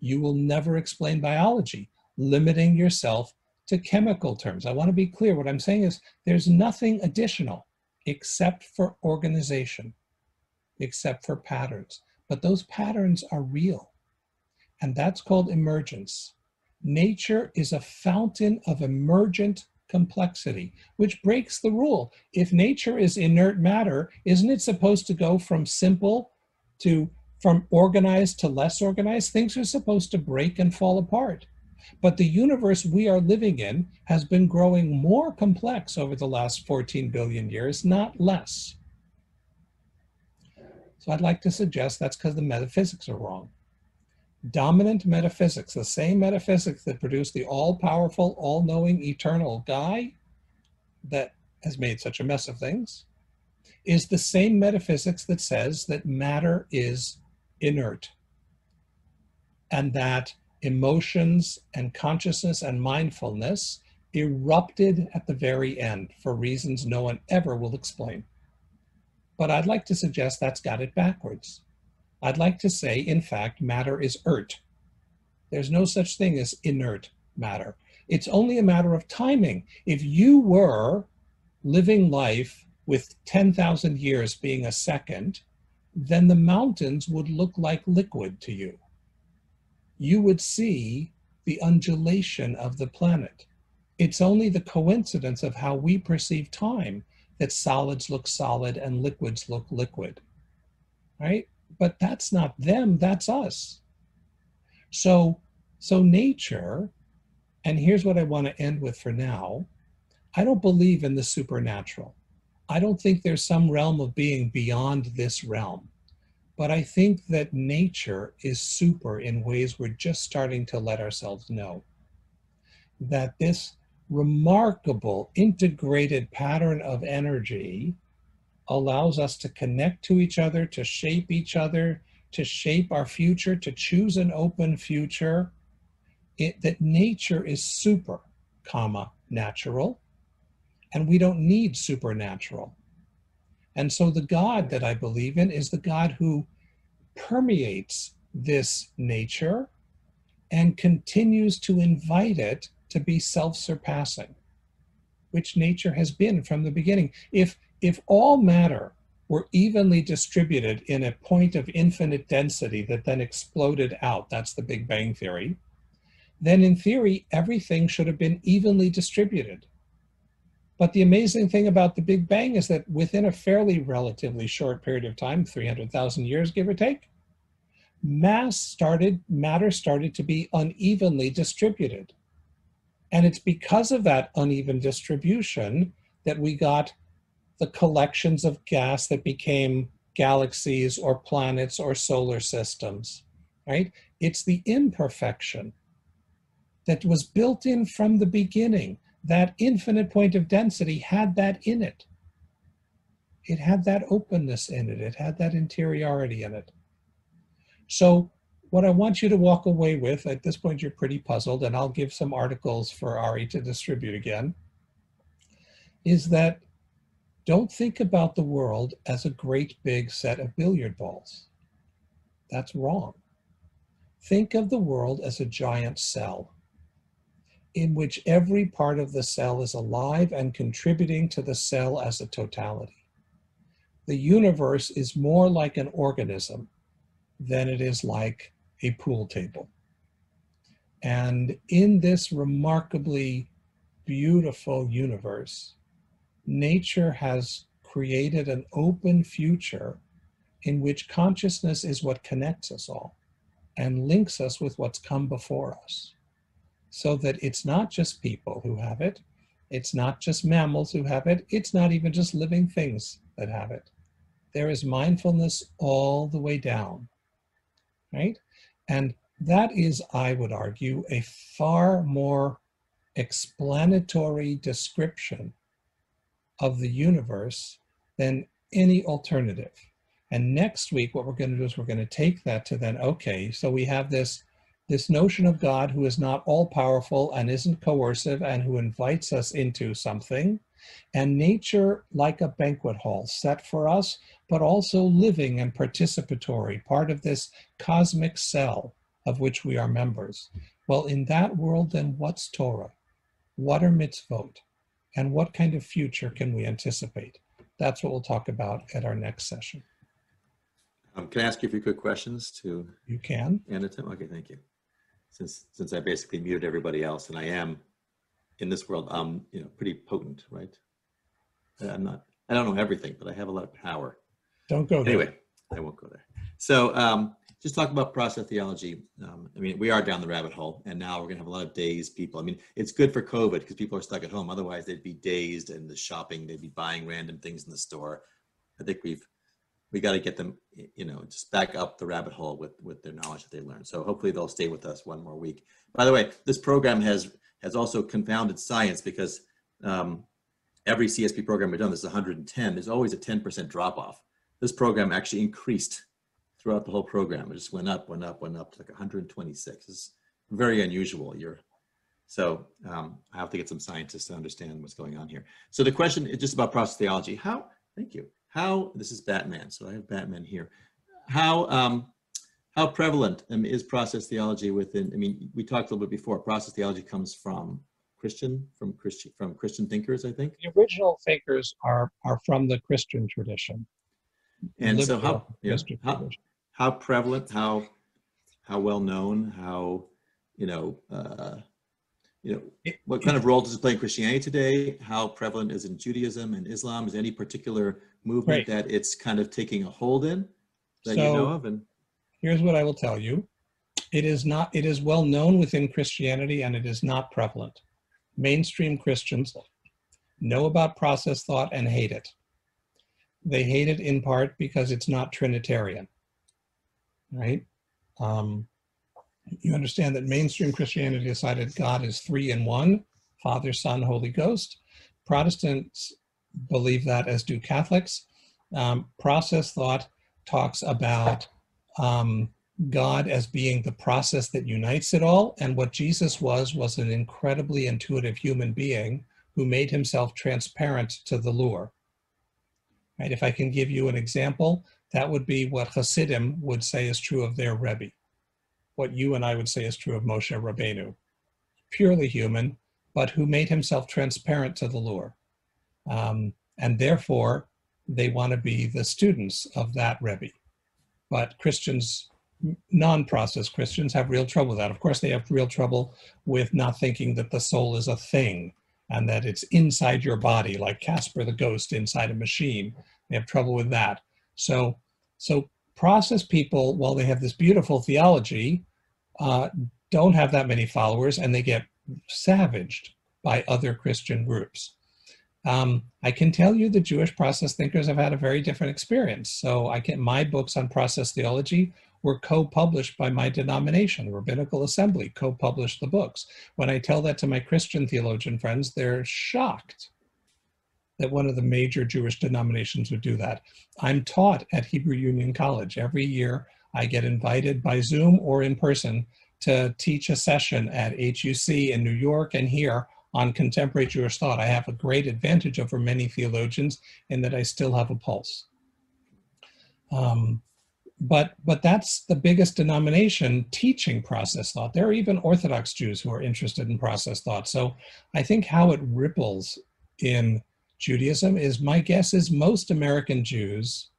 You will never explain biology limiting yourself to chemical terms. I want to be clear. What I'm saying is, there's nothing additional except for organization, except for patterns. But those patterns are real, and that's called emergence. Nature is a fountain of emergent complexity, which breaks the rule. If nature is inert matter, isn't it supposed to go from simple to, from organized to less organized? Things are supposed to break and fall apart. But the universe we are living in has been growing more complex over the last 14 billion years, not less. So I'd like to suggest that's because the metaphysics are wrong. Dominant metaphysics, the same metaphysics that produced the all-powerful, all-knowing, eternal guy that has made such a mess of things, is the same metaphysics that says that matter is inert, and that emotions and consciousness and mindfulness erupted at the very end for reasons no one ever will explain. But I'd like to suggest that's got it backwards. I'd like to say, in fact, matter is ert. There's no such thing as inert matter. It's only a matter of timing. If you were living life with 10,000 years being a second, then the mountains would look like liquid to you. You would see the undulation of the planet. It's only the coincidence of how we perceive time that solids look solid and liquids look liquid, right? But that's not them, that's us. So nature, and here's what I want to end with for now, I don't believe in the supernatural. I don't think there's some realm of being beyond this realm. But I think that nature is super in ways we're just starting to let ourselves know. That this remarkable integrated pattern of energy allows us to connect to each other, to shape our future, to choose an open future. That nature is super, natural, and we don't need supernatural. And so the God that I believe in is the God who permeates this nature and continues to invite it to be self-surpassing, which nature has been from the beginning. If all matter were evenly distributed in a point of infinite density that then exploded out, that's the Big Bang Theory, then in theory, everything should have been evenly distributed. But the amazing thing about the Big Bang is that within a fairly relatively short period of time, 300,000 years, give or take, matter started to be unevenly distributed. And it's because of that uneven distribution that we got the collections of gas that became galaxies or planets or solar systems, right? It's the imperfection that was built in from the beginning. That infinite point of density had that in it. It had that openness in it. It had that interiority in it. So what I want you to walk away with, at this point you're pretty puzzled, and I'll give some articles for Ari to distribute again, is that don't think about the world as a great big set of billiard balls. That's wrong. Think of the world as a giant cell in which every part of the cell is alive and contributing to the cell as a totality. The universe is more like an organism than it is like a pool table. And in this remarkably beautiful universe, nature has created an open future in which consciousness is what connects us all and links us with what's come before us. So that it's not just people who have it, it's not just mammals who have it, it's not even just living things that have it. There is mindfulness all the way down, right? And that is, I would argue, a far more explanatory description of the universe than any alternative. And next week, what we're going to do is we're going to take that to then, okay, so we have this notion of God who is not all-powerful and isn't coercive and who invites us into something, and nature like a banquet hall set for us, but also living and participatory, part of this cosmic cell of which we are members. Well, in that world, then what's Torah? What are mitzvot? And what kind of future can we anticipate? That's what we'll talk about at our next session. Can I ask you a few quick questions to? You can. Tim? Okay, thank you. Since I basically muted everybody else, and I am in this world, pretty potent, right? I don't know everything, but I have a lot of power. Don't go there. Anyway, I won't go there. So just talk about process theology. We are down the rabbit hole, and now we're gonna have a lot of dazed people. It's good for COVID because people are stuck at home. Otherwise, they'd be dazed and the shopping, they'd be buying random things in the store. I think we got to get them, just back up the rabbit hole with their knowledge that they learned. So hopefully they'll stay with us one more week. By the way, this program has also confounded science because every CSP program we've done, this is 110, there's always a 10% drop off. This program actually increased throughout the whole program. It just went up to like 126. It's very unusual. So I have to get some scientists to understand what's going on here. So the question is just about process theology. This is Batman, so I have Batman here. How prevalent is process theology within? We talked a little bit before. Process theology comes from Christian thinkers, I think. The original thinkers are from the Christian tradition. And so how prevalent, how well known, what kind of role does it play in Christianity today? How prevalent is it in Judaism and Islam? Is there any particular movement that it's kind of taking a hold in that you know of? And here's what I will tell you. It is well known within Christianity, and it is not prevalent. Mainstream Christians know about process thought and hate it. They hate it in part because it's not Trinitarian, right? You understand that mainstream Christianity decided God is 3 in 1, Father, Son, Holy Ghost. Protestants believe that, as do Catholics. Process thought talks about God as being the process that unites it all. And what Jesus was an incredibly intuitive human being who made himself transparent to the lure. Right? If I can give you an example, that would be what Hasidim would say is true of their Rebbe. What you and I would say is true of Moshe Rabbeinu. Purely human, but who made himself transparent to the lure. And therefore, they want to be the students of that Rebbe. But Christians, non-process Christians, have real trouble with that. Of course, they have real trouble with not thinking that the soul is a thing and that it's inside your body, like Casper the ghost inside a machine. They have trouble with that. So process people, while they have this beautiful theology, don't have that many followers, and they get savaged by other Christian groups. I can tell you the Jewish process thinkers have had a very different experience. So my books on process theology were co-published by my denomination. The Rabbinical Assembly co-published the books. When I tell that to my Christian theologian friends, they're shocked that one of the major Jewish denominations would do that. I'm taught at Hebrew Union College. Every year I get invited by Zoom or in person to teach a session at HUC in New York and here on contemporary Jewish thought. I have a great advantage over many theologians in that I still have a pulse. But that's the biggest denomination teaching process thought. There are even Orthodox Jews who are interested in process thought. So I think how it ripples in Judaism is, my guess is most American Jews,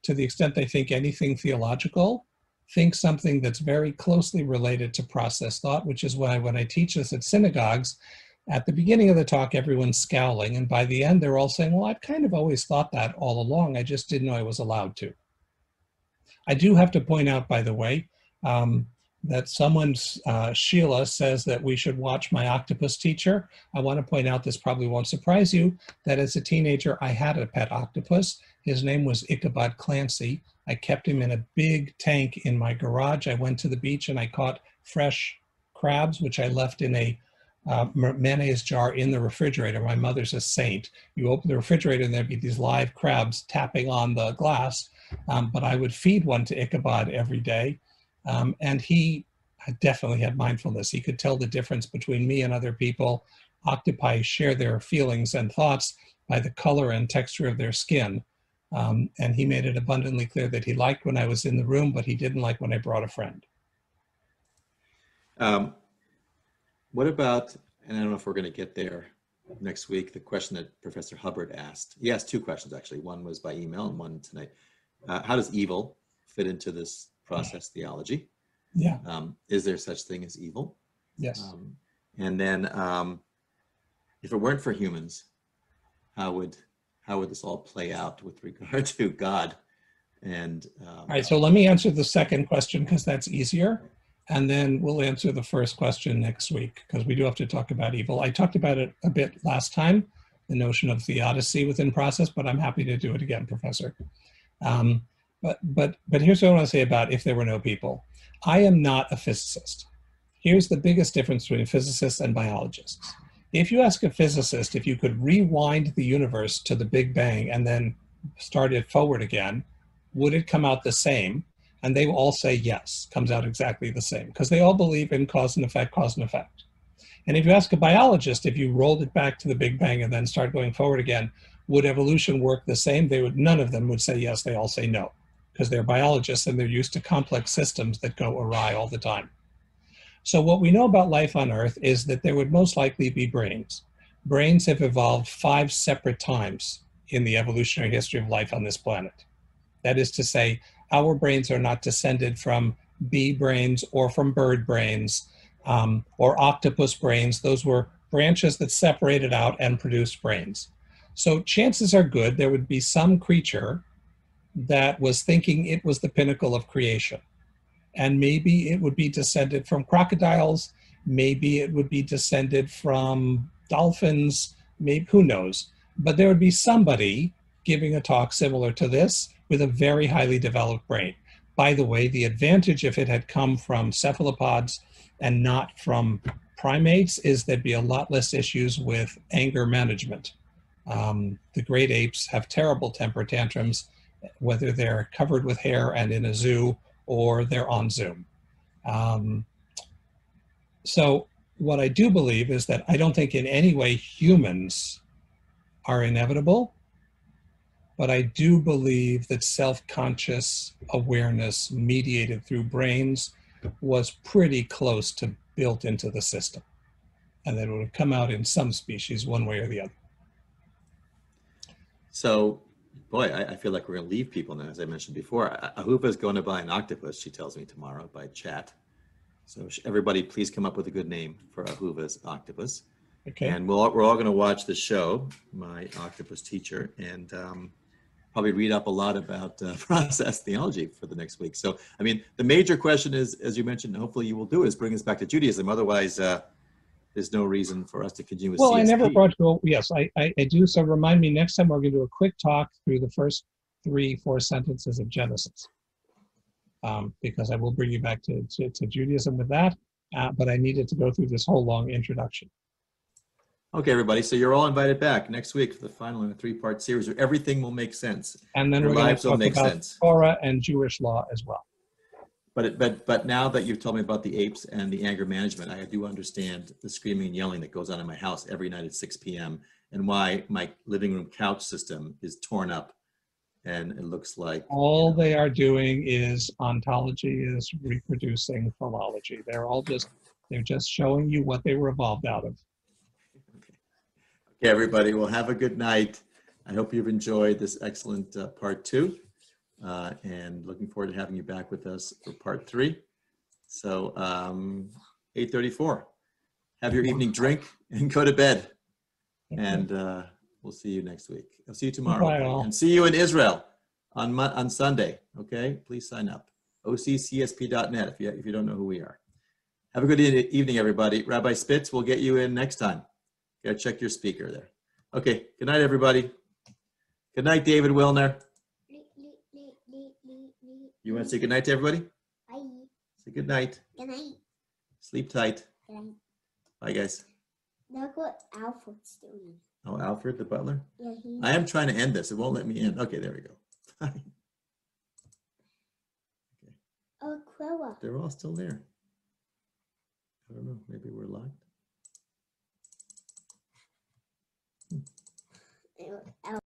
to the extent they think anything theological, think something that's very closely related to process thought, which is why when I teach this at synagogues, At the beginning of the talk, everyone's scowling, and by the end, they're all saying, well, I've kind of always thought that all along. I just didn't know I was allowed to. I do have to point out, by the way, that Sheila says that we should watch My Octopus Teacher. I want to point out, this probably won't surprise you, that as a teenager, I had a pet octopus. His name was Ichabod Clancy. I kept him in a big tank in my garage. I went to the beach and I caught fresh crabs, which I left in a mayonnaise jar in the refrigerator. My mother's a saint. You open the refrigerator and there'd be these live crabs tapping on the glass. But I would feed one to Ichabod every day. And he definitely had mindfulness. He could tell the difference between me and other people. Octopi share their feelings and thoughts by the color and texture of their skin. And he made it abundantly clear that he liked when I was in the room, but he didn't like when I brought a friend. What about, and I don't know if we're going to get there next week, the question that Professor Hubbard asked. He asked two questions, actually. One was by email and one tonight. How does evil fit into this process theology? Yeah. Is there such thing as evil? Yes. And then if it weren't for humans, how would this all play out with regard to God? And all right, so let me answer the second question because that's easier. And then we'll answer the first question next week because we do have to talk about evil. I talked about it a bit last time, the notion of theodicy within process, but I'm happy to do it again, Professor. But here's what I want to say about if there were no people. I am not a physicist. Here's the biggest difference between physicists and biologists. If you ask a physicist if you could rewind the universe to the Big Bang and then start it forward again, would it come out the same? And they will all say yes, comes out exactly the same, because they all believe in cause and effect, cause and effect. And if you ask a biologist, if you rolled it back to the Big Bang and then start going forward again, would evolution work the same? None of them would say yes, they all say no, because they're biologists and they're used to complex systems that go awry all the time. So what we know about life on Earth is that there would most likely be brains. Brains have evolved 5 separate times in the evolutionary history of life on this planet. That is to say, our brains are not descended from bee brains or from bird brains or octopus brains. Those were branches that separated out and produced brains. So chances are good there would be some creature that was thinking it was the pinnacle of creation. And maybe it would be descended from crocodiles. Maybe it would be descended from dolphins. Maybe, who knows? But there would be somebody giving a talk similar to this with a very highly developed brain. By the way, the advantage if it had come from cephalopods and not from primates is there'd be a lot less issues with anger management. The great apes have terrible temper tantrums, whether they're covered with hair and in a zoo or they're on Zoom. So what I do believe is that I don't think in any way humans are inevitable, but I do believe that self-conscious awareness mediated through brains was pretty close to built into the system, and that it would have come out in some species one way or the other. So, boy, I feel like we're going to leave people now, as I mentioned before. Ahuva is going to buy an octopus, she tells me tomorrow by chat. So everybody, please come up with a good name for Ahuva's octopus. Okay. And we're all going to watch the show, My Octopus Teacher, and probably read up a lot about process theology for the next week. So, I mean, the major question is, as you mentioned, hopefully you will do, is bring us back to Judaism. Otherwise, there's no reason for us to continue with Well, CSP. I never brought you, yes, I do. So remind me next time we're going to do a quick talk through the first 3-4 sentences of Genesis. Because I will bring you back to Judaism with that, but I needed to go through this whole long introduction. Okay, everybody. So you're all invited back next week for the final in a 3-part series where everything will make sense. And then Your we're going lives to will talk make about sense. Torah and Jewish law as well. But now that you've told me about the apes and the anger management, I do understand the screaming and yelling that goes on in my house every night at 6 p.m. and why my living room couch system is torn up and it looks like all they are doing is ontology is reproducing philology. They're just showing you what they were evolved out of. Okay, everybody. Well, have a good night. I hope you've enjoyed this excellent part 2. And looking forward to having you back with us for part 3. So 8:34. have your evening drink, and go to bed. And we'll see you next week. I'll see you tomorrow. Bye all. And see you in Israel on Sunday. Okay, please sign up. OCCSP.net if you don't know who we are. Have a good evening, everybody. Rabbi Spitz, we'll get you in next time. Gotta check your speaker there. Okay, good night, everybody. Good night, David Wilner. You want to say good night to everybody? Bye. Say good night. Good night. Sleep tight. Good night. Bye, guys. Look what Alfred's doing. Oh, Alfred, the butler? Yeah, I am trying to end this. It won't let me in. Okay, there we go. Oh, Quilla. They're all still there. I don't know. Maybe we're locked.